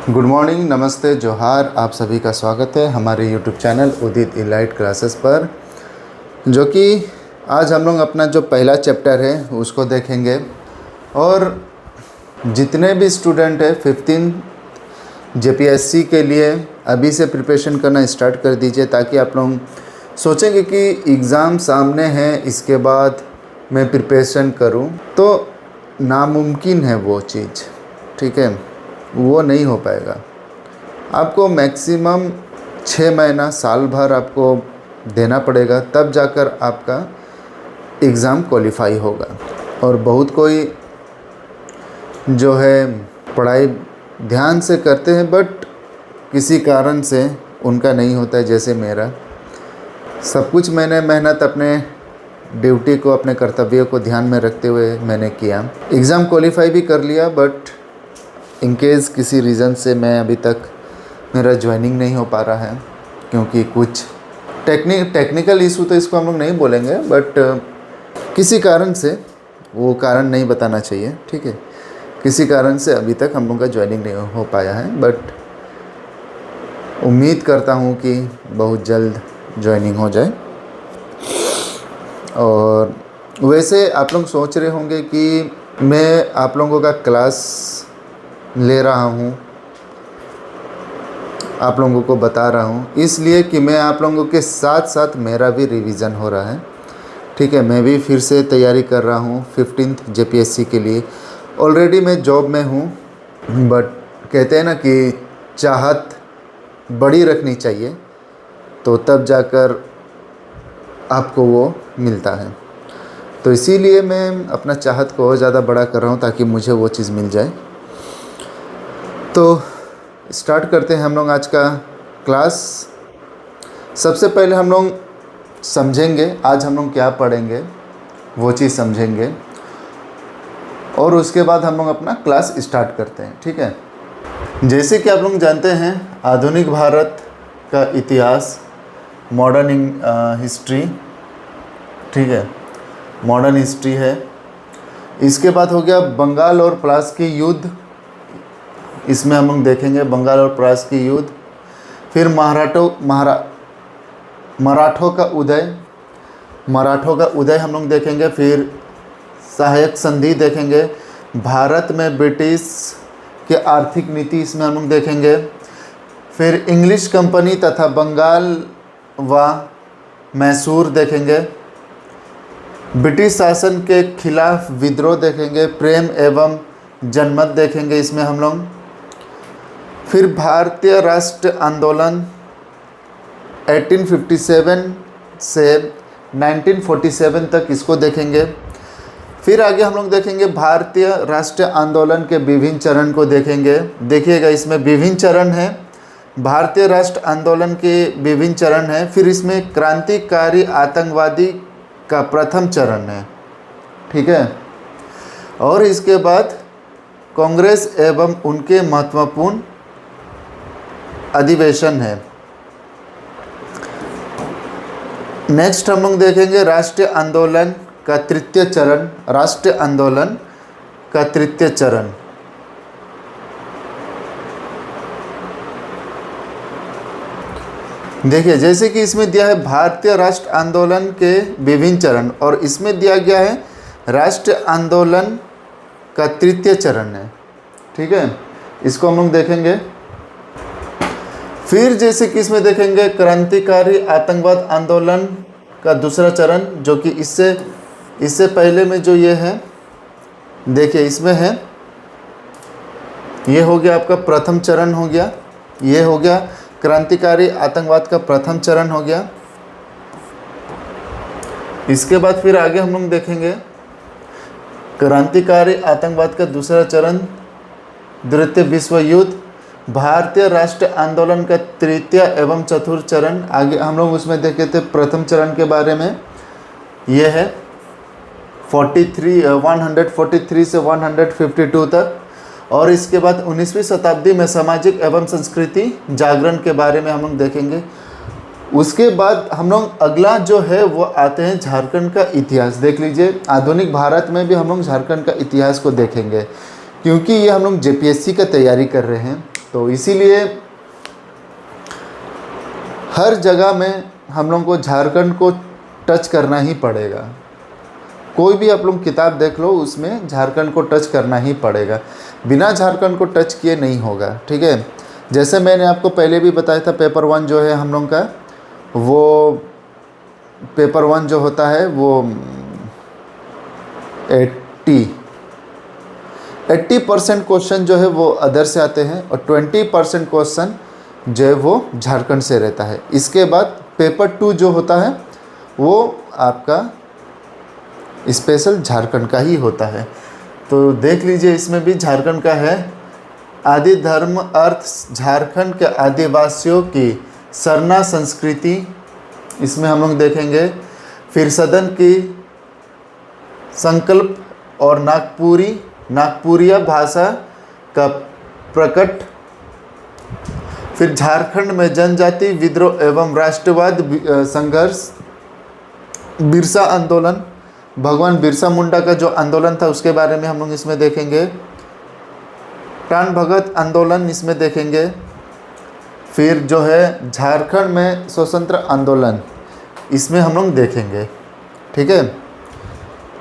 Good morning, नमस्ते, जोहार। आप सभी का स्वागत है हमारे यूट्यूब चैनल उदित इलाइट क्लासेस पर, जो कि आज हम लोग अपना जो पहला चैप्टर है उसको देखेंगे। और जितने भी स्टूडेंट हैं 15 जेपीएससी के लिए अभी से प्रिपरेशन करना स्टार्ट कर दीजिए, ताकि आप लोग सोचेंगे कि एग्ज़ाम सामने है, इसके बाद मैं प्रिपरेशन करूं, तो नामुमकिन है वो चीज़। ठीक है, वो नहीं हो पाएगा। आपको मैक्सिमम 6 महीना साल भर आपको देना पड़ेगा, तब जाकर आपका एग्ज़ाम क्वालिफाई होगा। और बहुत कोई जो है पढ़ाई ध्यान से करते हैं, बट किसी कारण से उनका नहीं होता है। जैसे मेरा सब कुछ मैंने मेहनत अपने ड्यूटी को, अपने कर्तव्य को ध्यान में रखते हुए मैंने किया। एग्ज़ाम क्वालिफाई भी कर लिया, बट इन केस किसी रीज़न से मैं अभी तक मेरा ज्वाइनिंग नहीं हो पा रहा है, क्योंकि कुछ टेक्निकल इशू तो इसको हम लोग नहीं बोलेंगे, बट किसी कारण से, वो कारण नहीं बताना चाहिए, ठीक है, किसी कारण से अभी तक हम लोग का ज्वाइनिंग नहीं हो पाया है। बट उम्मीद करता हूँ कि बहुत जल्द ज्वाइनिंग हो जाए। और वैसे आप लोग सोच रहे होंगे कि मैं आप लोगों का क्लास ले रहा हूँ, आप लोगों को बता रहा हूँ, इसलिए कि मैं आप लोगों के साथ साथ मेरा भी रिवीजन हो रहा है। ठीक है, मैं भी फिर से तैयारी कर रहा हूँ 15th जेपीएससी के लिए। ऑलरेडी मैं जॉब में हूँ, बट कहते हैं ना कि चाहत बड़ी रखनी चाहिए, तो तब जाकर आपको वो मिलता है। तो इसीलिए मैं अपना चाहत को और ज़्यादा बड़ा कर रहा हूँ, ताकि मुझे वो चीज़ मिल जाए। तो स्टार्ट करते हैं हम लोग आज का क्लास। सबसे पहले हम लोग समझेंगे आज हम लोग क्या पढ़ेंगे, वो चीज़ समझेंगे, और उसके बाद हम लोग अपना क्लास स्टार्ट करते हैं। ठीक है, जैसे कि आप लोग जानते हैं, आधुनिक भारत का इतिहास, मॉडर्न हिस्ट्री, ठीक है, मॉडर्न हिस्ट्री है। इसके बाद हो गया बंगाल और प्लास की युद्ध, इसमें हम लोग देखेंगे बंगाल और प्लास की युद्ध। फिर मराठों का उदय हम लोग देखेंगे। फिर सहायक संधि देखेंगे। भारत में ब्रिटिश के आर्थिक नीति, इसमें हम लोग देखेंगे। फिर इंग्लिश कंपनी तथा बंगाल व मैसूर देखेंगे। ब्रिटिश शासन के खिलाफ विद्रोह देखेंगे। प्रेम एवं जनमत देखेंगे इसमें हम लोग। फिर भारतीय राष्ट्र आंदोलन 1857 से 1947 तक, इसको देखेंगे। फिर आगे हम लोग देखेंगे भारतीय राष्ट्र आंदोलन के विभिन्न चरण को देखेंगे। देखिएगा, इसमें विभिन्न चरण हैं, भारतीय राष्ट्र आंदोलन के विभिन्न चरण हैं। फिर इसमें क्रांतिकारी आतंकवादी का प्रथम चरण है, ठीक है। और इसके बाद कांग्रेस एवं उनके महत्वपूर्ण अधिवेशन है। नेक्स्ट हम लोग देखेंगे राष्ट्रीय आंदोलन का तृतीय चरण, राष्ट्रीय आंदोलन का तृतीय चरण। देखिए, जैसे कि इसमें दिया है भारतीय राष्ट्र आंदोलन के विभिन्न चरण, और इसमें दिया गया है राष्ट्रीय आंदोलन का तृतीय चरण है, ठीक है। इसको हम लोग देखेंगे। फिर जैसे कि इसमें देखेंगे क्रांतिकारी आतंकवाद आंदोलन का दूसरा चरण, जो कि इससे पहले में जो ये है, देखिए इसमें है, ये हो गया आपका प्रथम चरण हो गया, ये हो गया क्रांतिकारी आतंकवाद का प्रथम चरण हो गया। इसके बाद फिर आगे हम लोग देखेंगे क्रांतिकारी आतंकवाद का दूसरा चरण, द्वितीय विश्व युद्ध, भारतीय राष्ट्र आंदोलन का तृतीय एवं चतुर्थ चरण। आगे हम लोग उसमें देखे थे प्रथम चरण के बारे में, ये है 143 से 152 तक। और इसके बाद 19वीं शताब्दी में सामाजिक एवं संस्कृति जागरण के बारे में हम लोग देखेंगे। उसके बाद हम लोग अगला जो है वो आते हैं झारखंड का इतिहास। देख लीजिए, आधुनिक भारत में भी हम लोग झारखंड का इतिहास को देखेंगे, क्योंकि ये हम लोग जेपीएससी का तैयारी कर रहे हैं। तो इसीलिए हर जगह में हम लोग को झारखंड को टच करना ही पड़ेगा। कोई भी आप लोग किताब देख लो, उसमें झारखंड को टच करना ही पड़ेगा, बिना झारखंड को टच किए नहीं होगा। ठीक है, जैसे मैंने आपको पहले भी बताया था, पेपर 1 जो है हम लोग का, वो पेपर 1 जो होता है वो 80% क्वेश्चन जो है वो अदर से आते हैं और 20% क्वेश्चन जो है वो झारखंड से रहता है। इसके बाद पेपर 2 जो होता है वो आपका स्पेशल झारखंड का ही होता है। तो देख लीजिए, इसमें भी झारखंड का है। आदि धर्म अर्थ झारखंड के आदिवासियों की सरना संस्कृति, इसमें हम लोग देखेंगे। फिर सदन की संकल्प और नागपुरिया भाषा का प्रकट। फिर झारखंड में जनजाति विद्रोह एवं राष्ट्रवाद संघर्ष, बिरसा आंदोलन, भगवान बिरसा मुंडा का जो आंदोलन था उसके बारे में हम लोग इसमें देखेंगे। प्राण भगत आंदोलन इसमें देखेंगे। फिर जो है झारखंड में स्वतंत्र आंदोलन, इसमें हम लोग देखेंगे। ठीक है,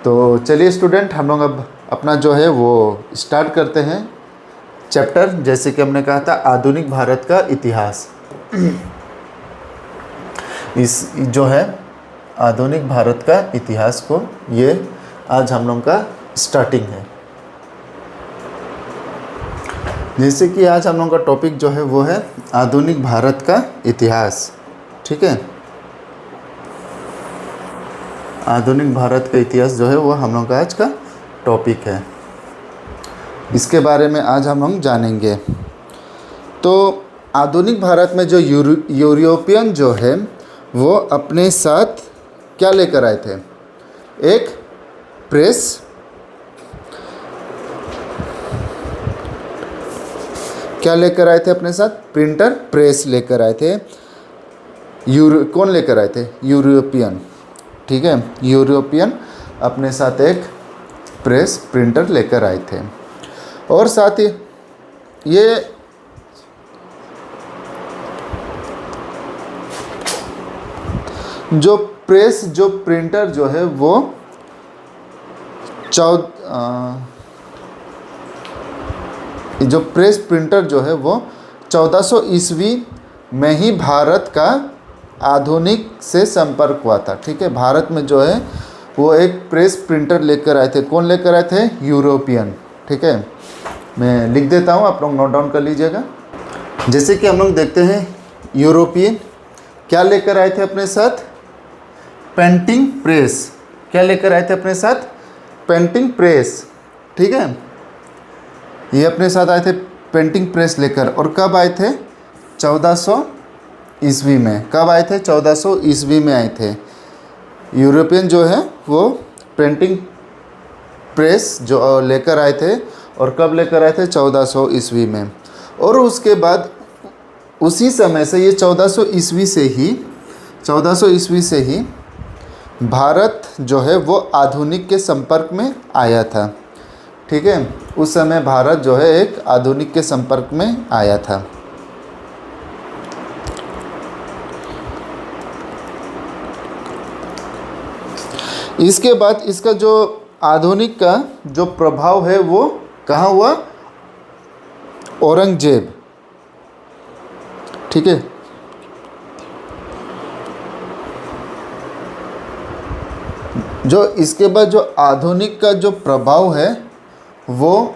तो चलिए स्टूडेंट, हम लोग अब अपना जो है वो स्टार्ट करते हैं चैप्टर। जैसे कि हमने कहा था, आधुनिक भारत का इतिहास। इस जो है आधुनिक भारत का इतिहास को, ये आज हम लोग का स्टार्टिंग है। जैसे कि आज हम लोग का टॉपिक जो है वो है आधुनिक भारत का इतिहास। ठीक है, आधुनिक भारत का इतिहास जो है वो हम लोग का आज का टॉपिक है। इसके बारे में आज हम लोग जानेंगे। तो आधुनिक भारत में जो यूरोपियन जो है वो अपने साथ क्या लेकर आए थे? एक प्रेस, क्या लेकर आए थे अपने साथ? प्रिंटर प्रेस लेकर आए थे। कौन लेकर आए थे? यूरोपियन। ठीक है, यूरोपियन अपने साथ एक प्रेस प्रिंटर लेकर आए थे। और साथ ही ये जो प्रेस जो प्रिंटर जो है वो 1400 ईस्वी में ही भारत का आधुनिक से संपर्क हुआ था। ठीक है, भारत में जो है वो एक प्रेस प्रिंटर लेकर आए थे। कौन लेकर आए थे? यूरोपियन। ठीक है, मैं लिख देता हूँ, आप लोग नोट डाउन कर लीजिएगा। जैसे कि हम लोग देखते हैं, यूरोपियन क्या लेकर आए थे अपने साथ? Painting press. क्या लेकर आए थे अपने साथ? Painting press. ठीक है, ये अपने साथ आए थे पेंटिंग प्रेस लेकर। और कब आए थे? 1400 ईस्वी में। कब आए थे? 1400 ईस्वी में आए थे। यूरोपियन जो है वो पेंटिंग प्रेस जो लेकर आए थे। और कब लेकर आए थे? 1400 ईस्वी में। और उसके बाद उसी समय से, ये 1400 ईस्वी से ही भारत जो है वो आधुनिक के संपर्क में आया था। ठीक है, उस समय भारत जो है एक आधुनिक के संपर्क में आया था। इसके बाद इसका जो आधुनिक का जो प्रभाव है वो कहाँ हुआ? औरंगजेब। ठीक है, जो इसके बाद जो आधुनिक का जो प्रभाव है वो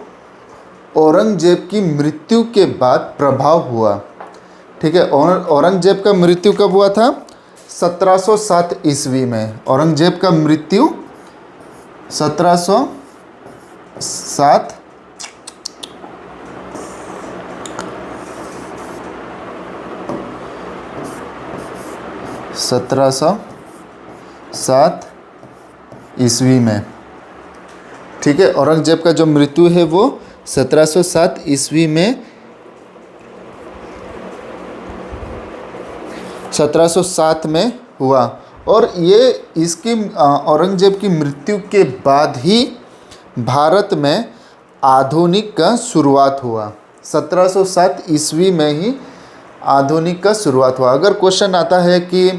औरंगजेब की मृत्यु के बाद प्रभाव हुआ। ठीक है, औरंगजेब का मृत्यु कब हुआ था? 1707 ईस्वी में। औरंगजेब का मृत्यु 1707 ईस्वी में। ठीक है, औरंगजेब का जो मृत्यु है वो 1707 ईस्वी में 1707 में हुआ। और ये इसकी औरंगजेब की मृत्यु के बाद ही भारत में आधुनिक का शुरुआत हुआ। 1707 ईस्वी में ही आधुनिक का शुरुआत हुआ। अगर क्वेश्चन आता है कि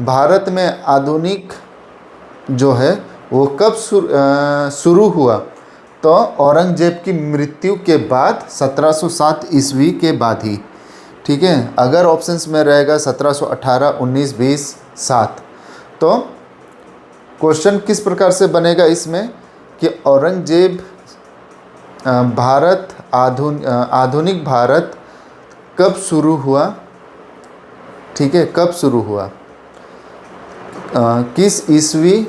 भारत में आधुनिक जो है वो कब शुरू हुआ, तो औरंगजेब की मृत्यु के बाद 1707 ईस्वी के बाद ही। ठीक है, अगर ऑप्शंस में रहेगा 1718, 19, 20, 7, तो क्वेश्चन किस प्रकार से बनेगा इसमें कि औरंगजेब आधुनिक भारत कब शुरू हुआ। ठीक है, कब शुरू हुआ, किस ईस्वी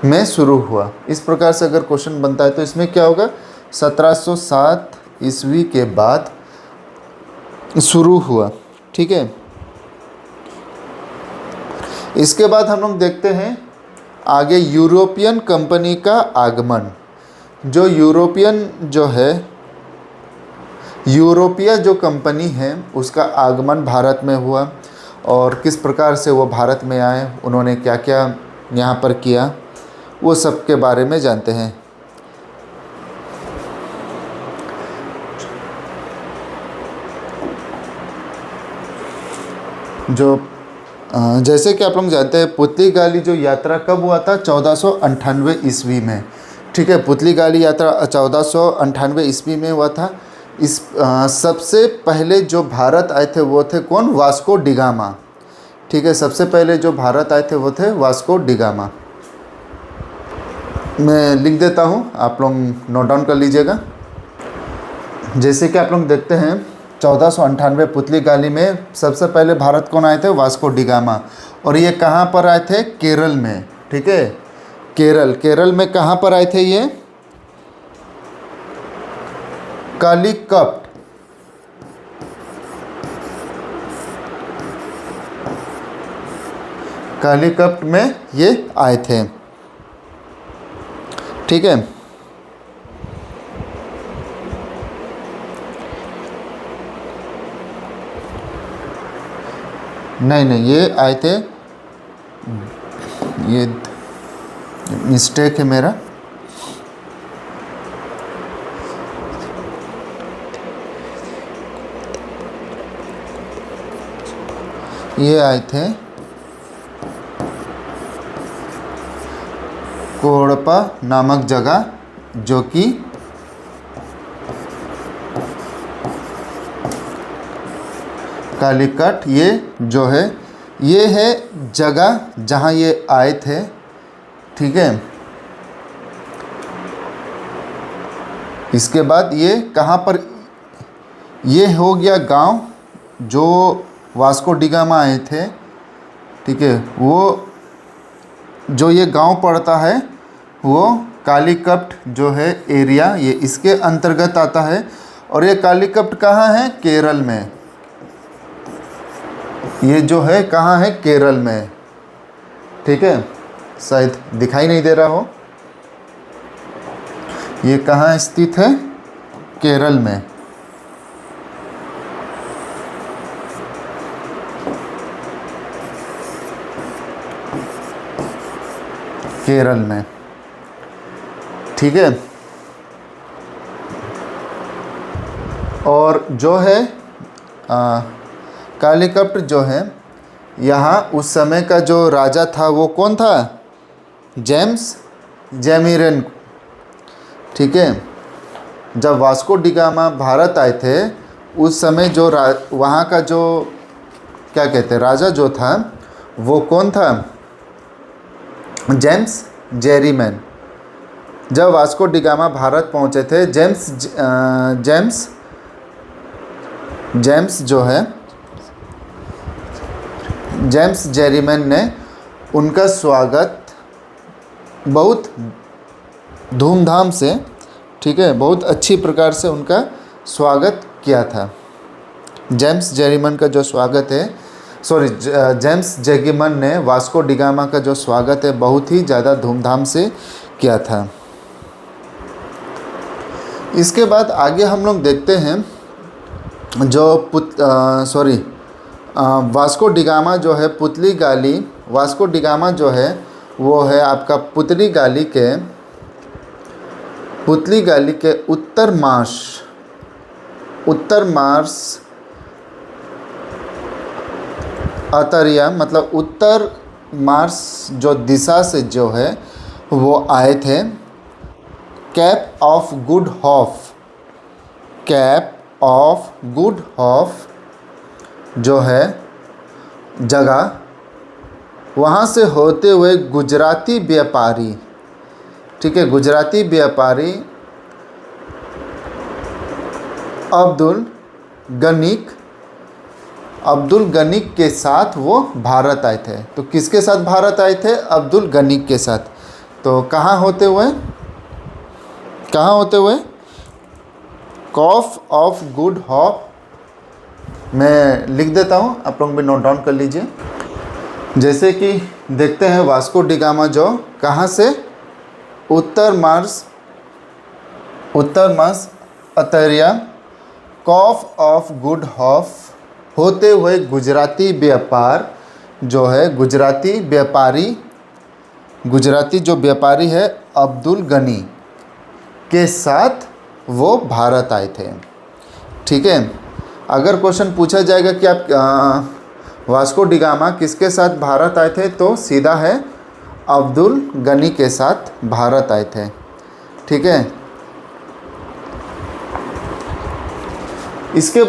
में शुरू हुआ, इस प्रकार से अगर क्वेश्चन बनता है तो इसमें क्या होगा, 1707 ईस्वी के बाद शुरू हुआ। ठीक है, इसके बाद हम लोग देखते हैं आगे यूरोपियन कंपनी का आगमन। जो यूरोपीय जो कंपनी है उसका आगमन भारत में हुआ, और किस प्रकार से वो भारत में आए, उन्होंने क्या क्या यहाँ पर किया, वो सब के बारे में जानते हैं। जैसे कि आप लोग जानते हैं पुतली जो यात्रा कब हुआ था, 1498 ईस्वी में। ठीक है, पुतली यात्रा 1498 ईस्वी में हुआ था। इस सबसे पहले जो भारत आए थे वो थे कौन, वास्को डिगामा। ठीक है, सबसे पहले जो भारत आए थे वो थे वास्को डिगामा। मैं लिख देता हूँ, आप लोग नोट डाउन कर लीजिएगा। जैसे कि आप लोग देखते हैं 1498 पुतली में सबसे पहले भारत कौन आए थे, वास्को डिगामा। और ये कहाँ पर आए थे, केरल में। ठीक है, केरल में कहाँ पर आए थे ये, कालीकट। कालीकट में ये आए थे। ठीक है, नहीं ये आए थे, ये मिस्टेक है मेरा। ये आए थे कोड़पा नामक जगह, जो कि कालीकट, ये जो है ये है जगह जहाँ ये आए थे। ठीक है, इसके बाद ये कहाँ पर, ये हो गया गांव जो वास्को डिगामा आए थे। ठीक है, वो जो ये गांव पड़ता है वो कालीकट जो है एरिया, ये इसके अंतर्गत आता है। और ये कालीकट कहाँ है, केरल में। ये जो है कहाँ है, केरल में। ठीक है, शायद दिखाई नहीं दे रहा हो, ये कहाँ स्थित है, केरल में। केरल में। ठीक है, और जो है कालीकट जो है, यहाँ उस समय का जो राजा था वो कौन था, जेम्स जेमिरन। ठीक है, जब वास्को डिगामा भारत आए थे उस समय जो वहाँ का जो क्या कहते हैं राजा जो था वो कौन था, जेम्स जेरिमैन। जब वास्को डिगामा भारत पहुँचे थे, जेम्स जो है, जेम्स जेरिमैन ने उनका स्वागत बहुत धूमधाम से, ठीक है, बहुत अच्छी प्रकार से उनका स्वागत किया था। जेम्स जेरिमैन का जो स्वागत है, जेम्स जेरिमैन ने वास्को डिगामा का जो स्वागत है बहुत ही ज़्यादा धूमधाम से किया था। इसके बाद आगे हम लोग देखते हैं जो वास्को डिगामा जो है वास्को डिगामा जो है वो है आपका पुतली गाली के उत्तर मार्श, उत्तर मार्स अतरिया, मतलब उत्तर मार्स जो दिशा से जो है वो आए थे। Cap of good hope, cap of good hope जो है जगह, वहाँ से होते हुए गुजराती व्यापारी, ठीक है, गुजराती व्यापारी अब्दुल गनीक के साथ वो भारत आए थे। तो किसके साथ भारत आए थे? अब्दुल गनीक के साथ। तो कहाँ होते हुए कॉफ ऑफ गुड होप मैं लिख देता हूँ, आप लोग भी नोट डाउन कर लीजिए। जैसे कि देखते हैं वास्को डी गामा जो कहाँ से उत्तर मार्स अतरिया कॉफ ऑफ गुड होप होते हुए गुजराती व्यापार जो है, गुजराती जो व्यापारी है अब्दुल गनी के साथ वो भारत आए थे। ठीक है, अगर क्वेश्चन पूछा जाएगा कि आप वास्को डी गामा किसके साथ भारत आए थे, तो सीधा है अब्दुल गनी के साथ भारत आए थे। ठीक है, इसके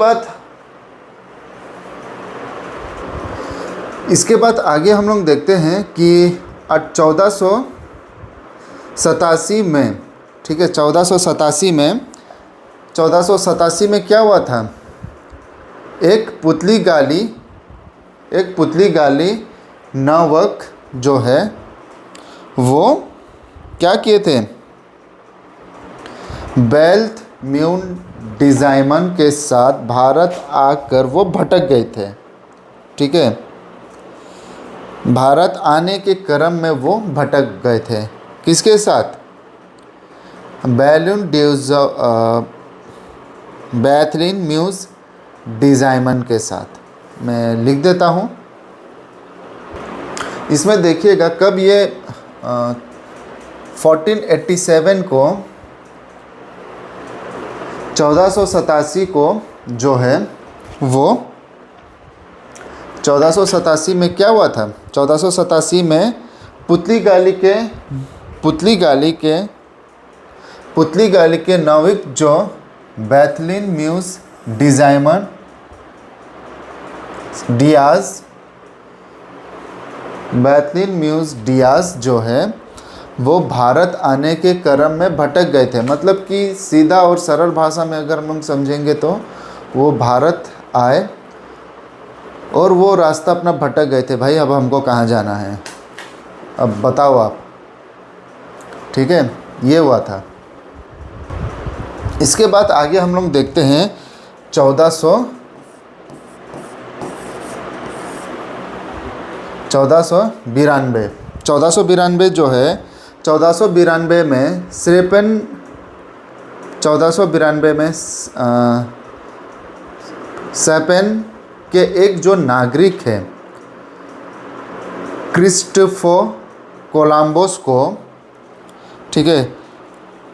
बाद आगे हम लोग देखते हैं कि 1487 में, ठीक है, 1487 में क्या हुआ था? एक पुतली गाली नावक जो है वो क्या किए थे? बेल्थ म्यून डिजाइमन के साथ भारत आकर वो भटक गए थे। ठीक है, भारत आने के क्रम में वो भटक गए थे। किसके साथ? बैथलिन म्यूज डिजाइमन के साथ। मैं लिख देता हूँ। इसमें देखिएगा कब ये 1487 को 1487 को जो है वो 1487 में क्या हुआ था? 1487 में पुतली गाली के नाविक जो बैथलिन म्यूज डियाज जो है वो भारत आने के क्रम में भटक गए थे। मतलब कि सीधा और सरल भाषा में अगर हम लोग समझेंगे तो वो भारत आए और वो रास्ता अपना भटक गए थे। भाई अब हमको कहाँ जाना है, अब बताओ आप। ठीक है, ये हुआ था। इसके बाद आगे हम लोग देखते हैं 1492 जो है 1492 में 1492 में स्पेन के एक जो नागरिक है क्रिस्टोफर कोलंबस को, ठीक है,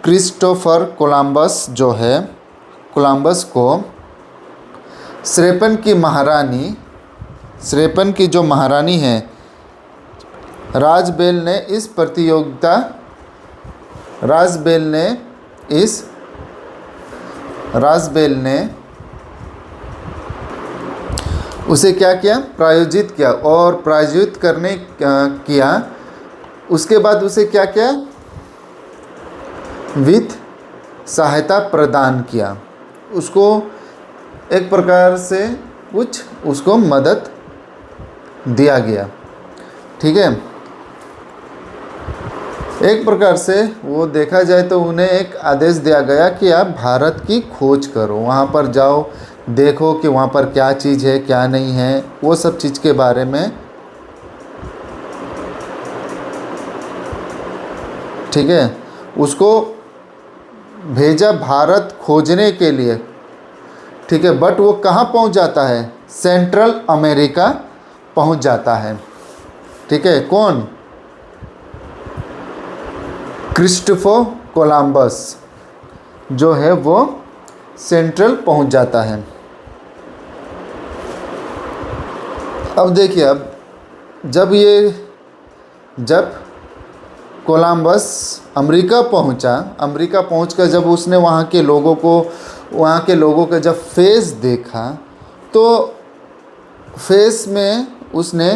क्रिस्टोफर कोलंबस जो है कोलंबस को स्पेन की जो महारानी है राजबेल ने उसे क्या किया? प्रायोजित किया। और प्रायोजित करने किया उसके बाद उसे क्या किया? वित्त सहायता प्रदान किया। उसको एक प्रकार से कुछ उसको मदद दिया गया। ठीक है, एक प्रकार से वो देखा जाए तो उन्हें एक आदेश दिया गया कि आप भारत की खोज करो, वहाँ पर जाओ, देखो कि वहाँ पर क्या चीज़ है क्या नहीं है, वो सब चीज़ के बारे में। ठीक है, उसको भेजा भारत खोजने के लिए। ठीक है, बट वो कहाँ पहुँच जाता है? सेंट्रल अमेरिका पहुँच जाता है। ठीक है, कौन? क्रिस्टोफर कोलंबस जो है वो सेंट्रल पहुंच जाता है। अब देखिए, अब जब कोलंबस अमेरिका पहुंचकर जब उसने वहाँ के लोगों का जब फेस देखा, तो फेस में उसने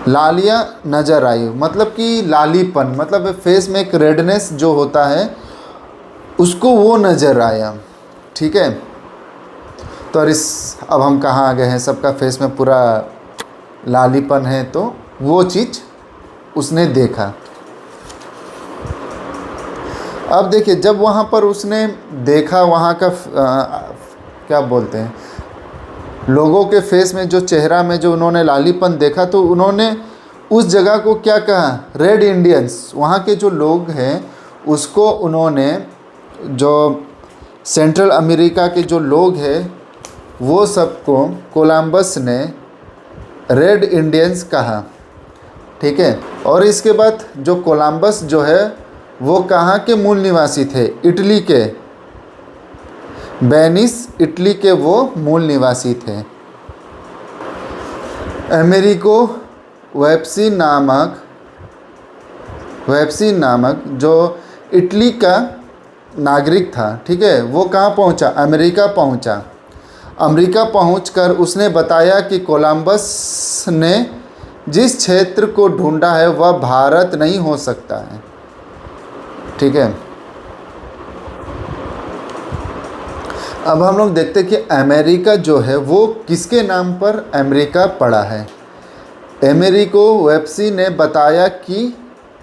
लालियाँ नज़र आई, मतलब कि लालीपन, मतलब फेस में एक रेडनेस जो होता है उसको वो नज़र आया। ठीक है, तो अब हम कहाँ आ गए हैं, सबका फेस में पूरा लालीपन है, तो वो चीज़ उसने देखा। अब देखिए, जब वहाँ पर उसने देखा, वहाँ का क्या बोलते हैं, लोगों के फेस में जो चेहरा में जो उन्होंने लालीपन देखा, तो उन्होंने उस जगह को क्या कहा, रेड इंडियंस। वहाँ के जो लोग हैं उसको उन्होंने, जो सेंट्रल अमेरिका के जो लोग हैं वो सबको कोलंबस ने रेड इंडियंस कहा। ठीक है, और इसके बाद जो कोलंबस जो है वो कहाँ के मूल निवासी थे, इटली के, वेनिस इटली के वो मूल निवासी थे। अमेरिको वेस्पी नामक जो इटली का नागरिक था, ठीक है, वो कहाँ पहुँचा, अमेरिका पहुंचकर उसने बताया कि कोलंबस ने जिस क्षेत्र को ढूंढा है वह भारत नहीं हो सकता है। ठीक है, अब हम लोग देखते हैं कि अमेरिका जो है वो किसके नाम पर अमेरिका पड़ा है। अमेरिको वेस्पी ने बताया कि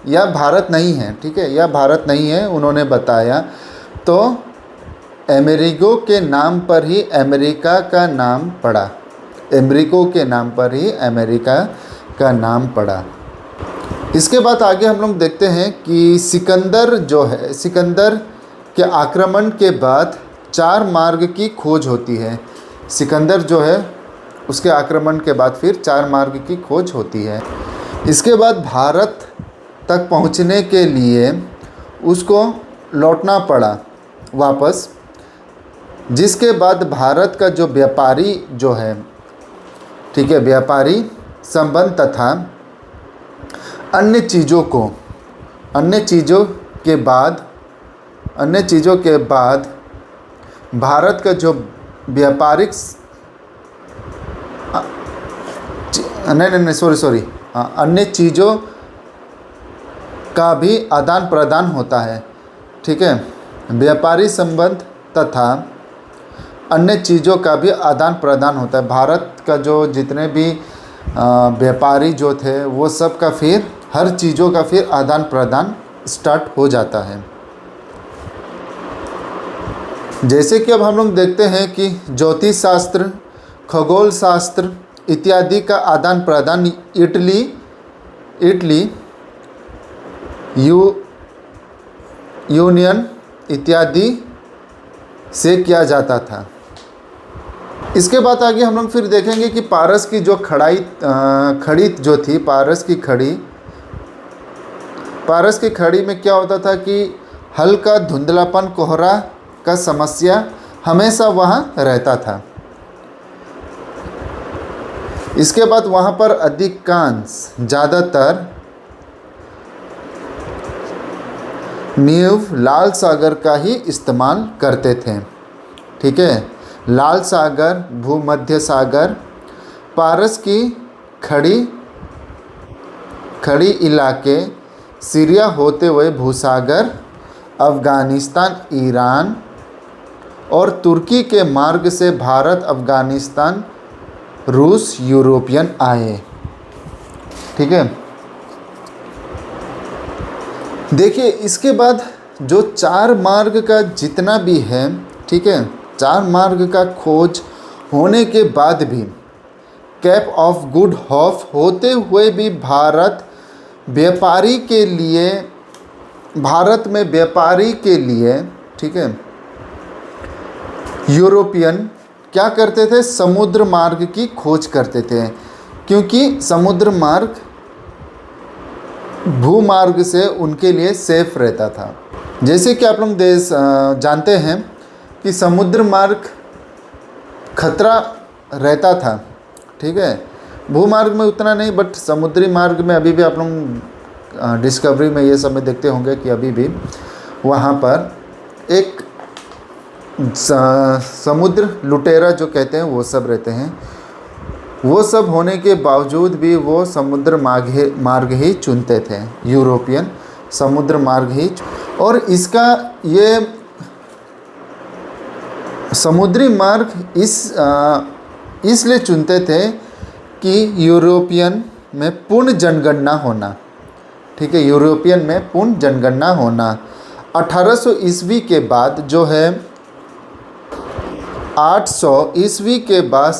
यह भारत नहीं है। ठीक है, यह भारत नहीं है उन्होंने बताया, तो अमेरिको के नाम पर ही अमेरिका का नाम पड़ा। अमेरिको के नाम पर ही अमेरिका का नाम पड़ा। इसके बाद आगे हम लोग देखते हैं कि सिकंदर जो है, सिकंदर के आक्रमण के बाद 4 मार्ग की खोज होती है। सिकंदर जो है उसके आक्रमण के बाद फिर 4 मार्ग की खोज होती है। इसके बाद भारत तक पहुंचने के लिए उसको लौटना पड़ा वापस, जिसके बाद भारत का जो व्यापारी जो है, ठीक है, व्यापारी संबंध तथा अन्य चीज़ों के बाद भारत का जो व्यापारिक अन्य चीज़ों का भी आदान प्रदान होता है। ठीक है, व्यापारी संबंध तथा अन्य चीज़ों का भी आदान प्रदान होता है। भारत का जो जितने भी व्यापारी जो थे वो सब का फिर हर चीज़ों का फिर आदान प्रदान स्टार्ट हो जाता है। जैसे कि अब हम लोग देखते हैं कि ज्योतिष शास्त्र, खगोल शास्त्र इत्यादि का आदान प्रदान इटली यूनियन इत्यादि से किया जाता था। इसके बाद आगे हम लोग फिर देखेंगे कि पारस की जो खड़ी जो थी, पारस की खड़ी में क्या होता था कि हल्का धुंधलापन, कोहरा का समस्या हमेशा वहाँ रहता था। इसके बाद वहाँ पर ज़्यादातर नींव लाल सागर का ही इस्तेमाल करते थे। ठीक है, लाल सागर, भूमध्य सागर, पारस की खड़ी इलाके, सीरिया होते हुए भूसागर, अफ़गानिस्तान, ईरान और तुर्की के मार्ग से भारत, अफ़गानिस्तान, रूस, यूरोपियन आए। ठीक है, देखिए इसके बाद जो 4 मार्ग का जितना भी है, ठीक है, 4 मार्ग का खोज होने के बाद भी केप ऑफ गुड होप होते हुए भी भारत में व्यापारी के लिए, ठीक है, यूरोपियन क्या करते थे, समुद्र मार्ग की खोज करते थे, क्योंकि समुद्र मार्ग भूमार्ग से उनके लिए सेफ रहता था। जैसे कि आप लोग जानते हैं कि समुद्र मार्ग खतरा रहता था, ठीक है। भूमार्ग में उतना नहीं, बट समुद्री मार्ग में अभी भी आप लोग डिस्कवरी में ये सब में देखते होंगे कि अभी भी वहाँ पर एक समुद्र लुटेरा जो कहते हैं वो सब रहते हैं। वो सब होने के बावजूद भी वो समुद्र मार्ग ही चुनते थे, यूरोपियन समुद्र मार्ग ही। और इसका ये समुद्री मार्ग इसलिए चुनते थे कि यूरोपियन में पूर्ण जनगणना होना, ठीक है, यूरोपियन में पूर्ण जनगणना होना। 1800 ईस्वी के बाद जो है 800 ईस्वी के बाद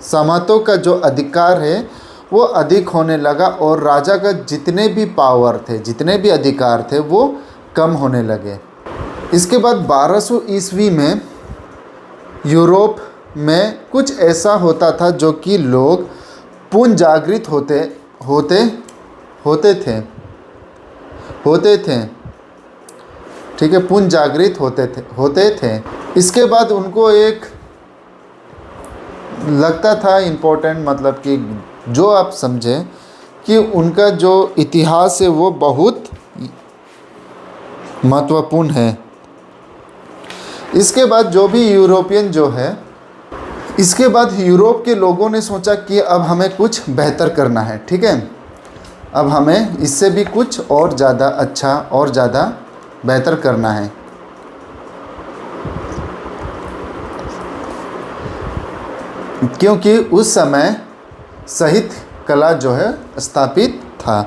सामंतों का जो अधिकार है वो अधिक होने लगा और राजा का जितने भी पावर थे, जितने भी अधिकार थे वो कम होने लगे। इसके बाद 1200 ईस्वी में यूरोप में कुछ ऐसा होता था जो कि लोग पुनः जागृत होते थे, ठीक है, पुनः जागृत होते थे। इसके बाद उनको एक लगता था इम्पोर्टेंट, मतलब कि जो आप समझें कि उनका जो इतिहास है वो बहुत महत्वपूर्ण है। इसके बाद जो भी यूरोपियन जो है, इसके बाद यूरोप के लोगों ने सोचा कि अब हमें कुछ बेहतर करना है, ठीक है, अब हमें इससे भी कुछ और ज़्यादा अच्छा और ज़्यादा बेहतर करना है। क्योंकि उस समय साहित्य कला जो है स्थापित था।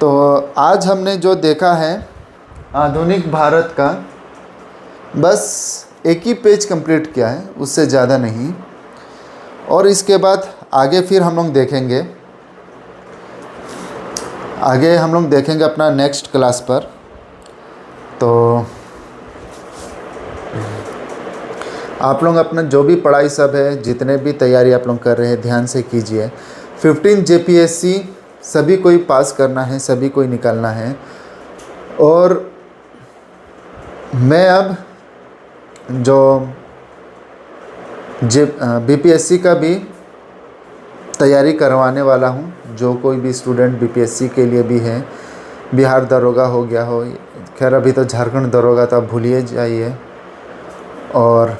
तो आज हमने जो देखा है आधुनिक भारत का, बस एक ही पेज कंप्लीट किया है, उससे ज़्यादा नहीं। और इसके बाद आगे फिर हम लोग देखेंगे, अपना नेक्स्ट क्लास पर। तो आप लोग अपना जो भी पढ़ाई सब है, जितने भी तैयारी आप लोग कर रहे हैं, ध्यान से कीजिए। 15 JPSC सभी कोई पास करना है, सभी कोई निकालना है। और मैं अब जो BPSC का भी तैयारी करवाने वाला हूँ। जो कोई भी स्टूडेंट BPSC के लिए भी है, बिहार दरोगा हो गया हो, खैर अभी तो झारखंड दरोगा तो आप भूलिए जाइए, और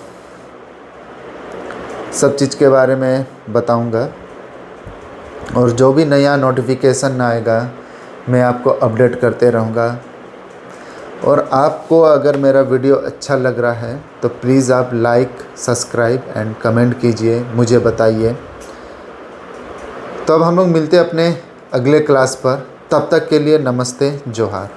सब चीज़ के बारे में बताऊंगा। और जो भी नया नोटिफिकेशन आएगा मैं आपको अपडेट करते रहूँगा। और आपको अगर मेरा वीडियो अच्छा लग रहा है तो प्लीज़ आप लाइक, सब्सक्राइब एंड कमेंट कीजिए, मुझे बताइए। तो अब हम लोग मिलते हैं अपने अगले क्लास पर। तब तक के लिए नमस्ते, जोहार।